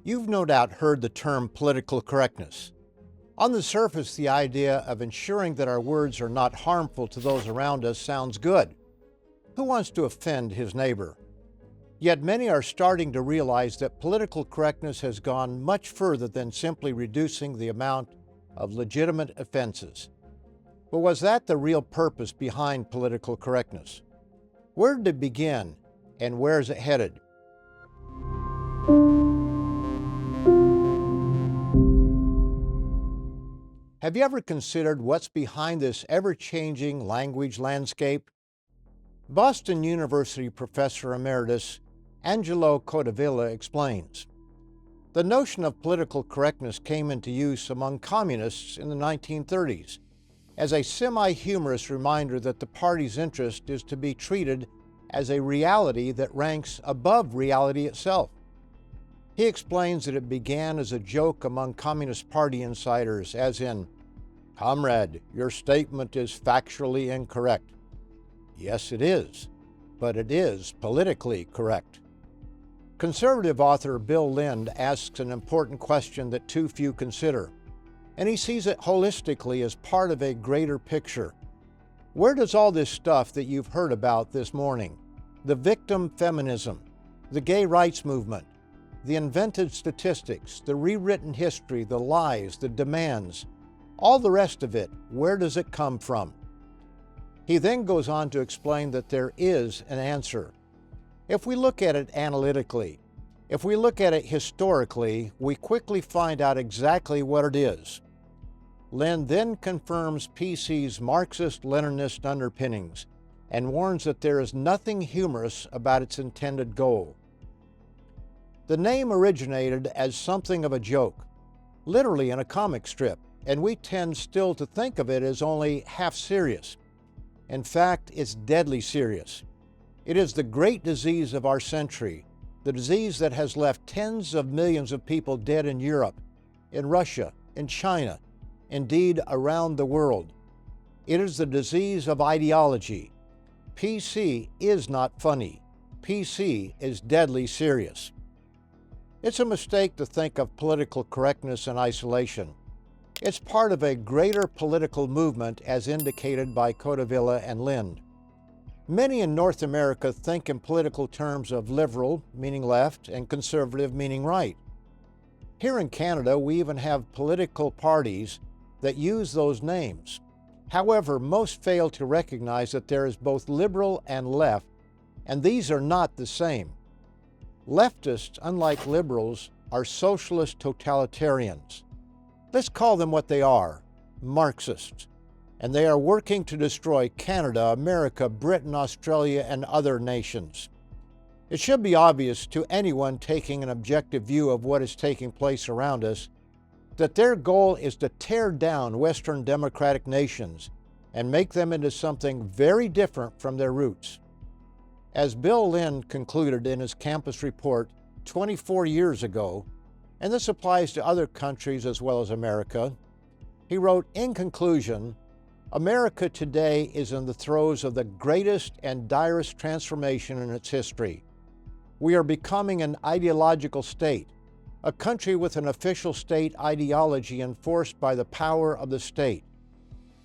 You've no doubt heard the term political correctness. On the surface, the idea of ensuring that our words are not harmful to those around us sounds good. Who wants to offend his neighbor? Yet many are starting to realize that political correctness has gone much further than simply reducing the amount of legitimate offenses. But was that the real purpose behind political correctness? Where did it begin, and where is it headed? Have you ever considered what's behind this ever-changing language landscape? Boston University professor emeritus Angelo Codevilla explains. The notion of political correctness came into use among communists in the 1930s as a semi-humorous reminder that the party's interest is to be treated as a reality that ranks above reality itself. He explains that it began as a joke among Communist Party insiders, as in, "Comrade, your statement is factually incorrect." Yes, it is, but it is politically correct. Conservative author Bill Lind asks an important question that too few consider, and he sees it holistically as part of a greater picture. Where does all this stuff that you've heard about this morning, the victim feminism, the gay rights movement, the invented statistics, the rewritten history, the lies, the demands, all the rest of it, where does it come from? He then goes on to explain that there is an answer. If we look at it analytically, if we look at it historically, we quickly find out exactly what it is. Lind then confirms PC's Marxist-Leninist underpinnings and warns that there is nothing humorous about its intended goal. The name originated as something of a joke, literally in a comic strip, and we tend still to think of it as only half serious. In fact, it's deadly serious. It is the great disease of our century, the disease that has left tens of millions of people dead in Europe, in Russia, in China, indeed around the world. It is the disease of ideology. PC is not funny. PC is deadly serious. It's a mistake to think of political correctness in isolation. It's part of a greater political movement as indicated by Codevilla and Lind. Many in North America think in political terms of liberal, meaning left, and conservative, meaning right. Here in Canada, we even have political parties that use those names. However, most fail to recognize that there is both liberal and left, and these are not the same. Leftists, unlike liberals, are socialist totalitarians. Let's call them what they are, Marxists. And they are working to destroy Canada, America, Britain, Australia, and other nations. It should be obvious to anyone taking an objective view of what is taking place around us that their goal is to tear down Western democratic nations and make them into something very different from their roots. As Bill Lind concluded in his campus report 24 years ago, and this applies to other countries as well as America, he wrote, "In conclusion, America today is in the throes of the greatest and direst transformation in its history. We are becoming an ideological state, a country with an official state ideology enforced by the power of the state.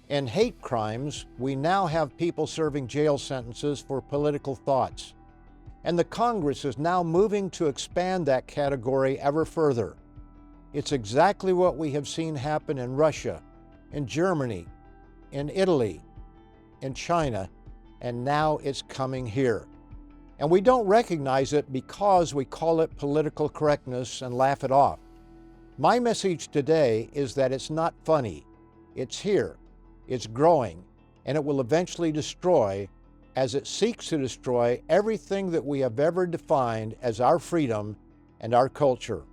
In hate crimes, we now have people serving jail sentences for political thoughts. And the Congress is now moving to expand that category ever further. It's exactly what we have seen happen in Russia, in Germany, in Italy, in China, and now it's coming here. And we don't recognize it because we call it political correctness and laugh it off. My message today is that it's not funny. It's here, it's growing, and it will eventually destroy, as it seeks to destroy everything that we have ever defined as our freedom and our culture.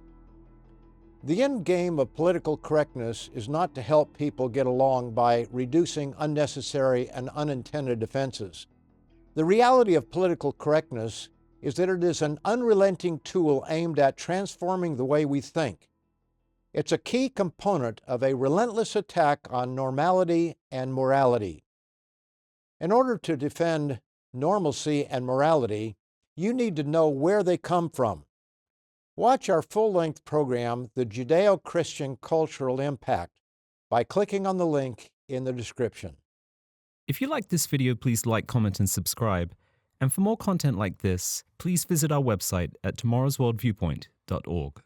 The end game of political correctness is not to help people get along by reducing unnecessary and unintended offenses. The reality of political correctness is that it is an unrelenting tool aimed at transforming the way we think. It's a key component of a relentless attack on normality and morality. In order to defend normalcy and morality, you need to know where they come from. Watch our full-length program, The Judeo-Christian Cultural Impact, by clicking on the link in the description. If you like this video, please like, comment, and subscribe. And for more content like this, please visit our website at tomorrowsworldviewpoint.org.